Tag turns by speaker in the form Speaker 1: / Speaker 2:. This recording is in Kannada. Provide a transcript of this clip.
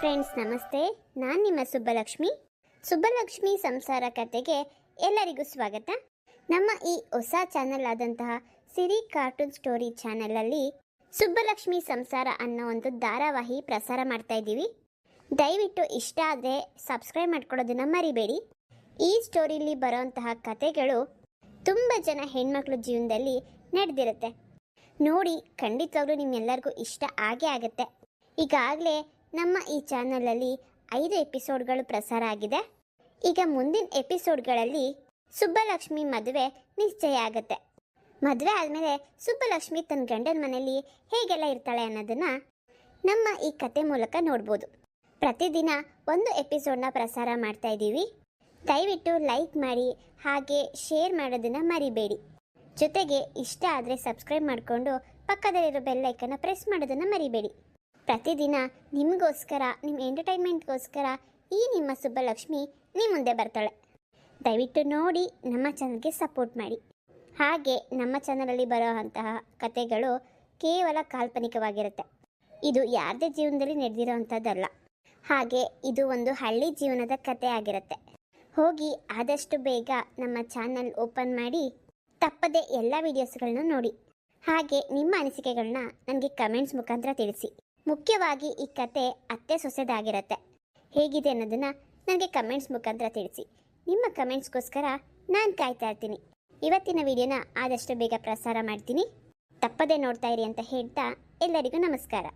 Speaker 1: ಫ್ರೆಂಡ್ಸ್ ನಮಸ್ತೆ, ನಾನು ನಿಮ್ಮ ಸುಬ್ಬಲಕ್ಷ್ಮಿ ಸಂಸಾರ ಕಥೆಗೆ ಎಲ್ಲರಿಗೂ ಸ್ವಾಗತ. ನಮ್ಮ ಈ ಹೊಸ ಚಾನೆಲ್ ಆದಂತಹ ಸಿರಿ ಕಾರ್ಟೂನ್ ಸ್ಟೋರಿ ಚಾನೆಲಲ್ಲಿ ಸುಬ್ಬಲಕ್ಷ್ಮಿ ಸಂಸಾರ ಅನ್ನೋ ಒಂದು ಧಾರಾವಾಹಿ ಪ್ರಸಾರ ಮಾಡ್ತಾ ಇದ್ದೀವಿ. ದಯವಿಟ್ಟು ಇಷ್ಟ ಆದರೆ ಸಬ್ಸ್ಕ್ರೈಬ್ ಮಾಡ್ಕೊಳ್ಳೋದನ್ನ ಮರಿಬೇಡಿ. ಈ ಸ್ಟೋರಿಲಿ ಬರೋಂತಹ ಕಥೆಗಳು ತುಂಬ ಜನ ಹೆಣ್ಮಕ್ಳ ಜೀವನದಲ್ಲಿ ನಡೆದಿರುತ್ತೆ. ನೋಡಿ ಖಂಡಿತವಾಗ್ಲೂ ನಿಮ್ಮೆಲ್ಲರಿಗೂ ಇಷ್ಟ ಆಗೇ ಆಗುತ್ತೆ. ಈಗಾಗಲೇ ನಮ್ಮ ಈ ಚಾನಲಲ್ಲಿ 5 ಎಪಿಸೋಡ್ಗಳು ಪ್ರಸಾರ ಆಗಿದೆ. ಈಗ ಮುಂದಿನ ಎಪಿಸೋಡ್ಗಳಲ್ಲಿ ಸುಬ್ಬಲಕ್ಷ್ಮಿ ಮದುವೆ ನಿಶ್ಚಯ ಆಗುತ್ತೆ. ಮದುವೆ ಆದಮೇಲೆ ಸುಬ್ಬಲಕ್ಷ್ಮಿ ತನ್ನ ಗಂಡನ ಮನೆಯಲ್ಲಿ ಹೇಗೆಲ್ಲ ಇರ್ತಾಳೆ ಅನ್ನೋದನ್ನು ನಮ್ಮ ಈ ಕತೆ ಮೂಲಕ ನೋಡ್ಬೋದು. ಪ್ರತಿದಿನ ಒಂದು ಎಪಿಸೋಡ್ನ ಪ್ರಸಾರ ಮಾಡ್ತಾ ಇದ್ದೀವಿ. ದಯವಿಟ್ಟು ಲೈಕ್ ಮಾಡಿ, ಹಾಗೆ ಶೇರ್ ಮಾಡೋದನ್ನು ಮರಿಬೇಡಿ. ಜೊತೆಗೆ ಇಷ್ಟ ಆದರೆ ಸಬ್ಸ್ಕ್ರೈಬ್ ಮಾಡಿಕೊಂಡು ಪಕ್ಕದಲ್ಲಿರೋ ಬೆಲ್ ಐಕನ್ನ ಪ್ರೆಸ್ ಮಾಡೋದನ್ನು ಮರಿಬೇಡಿ. ಪ್ರತಿದಿನ ನಿಮಗೋಸ್ಕರ, ನಿಮ್ಮ ಎಂಟರ್ಟೈನ್ಮೆಂಟ್ಗೋಸ್ಕರ ಈ ನಿಮ್ಮ ಸುಬ್ಬಲಕ್ಷ್ಮಿ ನಿಮ್ಮ ಮುಂದೆ ಬರ್ತಾಳೆ. ದಯವಿಟ್ಟು ನೋಡಿ ನಮ್ಮ ಚಾನಲ್ಗೆ ಸಪೋರ್ಟ್ ಮಾಡಿ. ಹಾಗೆ ನಮ್ಮ ಚಾನಲಲ್ಲಿ ಬರೋ ಅಂತಹ ಕತೆಗಳು ಕೇವಲ ಕಾಲ್ಪನಿಕವಾಗಿರುತ್ತೆ. ಇದು ಯಾರದೇ ಜೀವನದಲ್ಲಿ ನಡೆದಿರೋ ಅಂಥದ್ದಲ್ಲ. ಹಾಗೆ ಇದು ಒಂದು ಹಳ್ಳಿ ಜೀವನದ ಕತೆ ಆಗಿರುತ್ತೆ. ಹೋಗಿ ಆದಷ್ಟು ಬೇಗ ನಮ್ಮ ಚಾನಲ್ ಓಪನ್ ಮಾಡಿ ತಪ್ಪದೆ ಎಲ್ಲ ವಿಡಿಯೋಸ್ಗಳನ್ನ ನೋಡಿ. ಹಾಗೆ ನಿಮ್ಮ ಅನಿಸಿಕೆಗಳನ್ನ ನನಗೆ ಕಮೆಂಟ್ಸ್ ಮುಖಾಂತರ ತಿಳಿಸಿ. ಮುಖ್ಯವಾಗಿ ಈ ಕತೆ ಅತ್ತೆ ಸೊಸೆದಾಗಿರುತ್ತೆ. ಹೇಗಿದೆ ಅನ್ನೋದನ್ನು ನನಗೆ ಕಮೆಂಟ್ಸ್ ಮುಖಾಂತರ ತಿಳಿಸಿ. ನಿಮ್ಮ ಕಮೆಂಟ್ಸ್ಗೋಸ್ಕರ ನಾನು ಕಾಯ್ತಾ ಇರ್ತೀನಿ. ಇವತ್ತಿನ ವಿಡಿಯೋನ ಆದಷ್ಟು ಬೇಗ ಪ್ರಸಾರ ಮಾಡ್ತೀನಿ. ತಪ್ಪದೆ ನೋಡ್ತಾ ಇರಿ ಅಂತ ಹೇಳ್ತಾ ಎಲ್ಲರಿಗೂ ನಮಸ್ಕಾರ.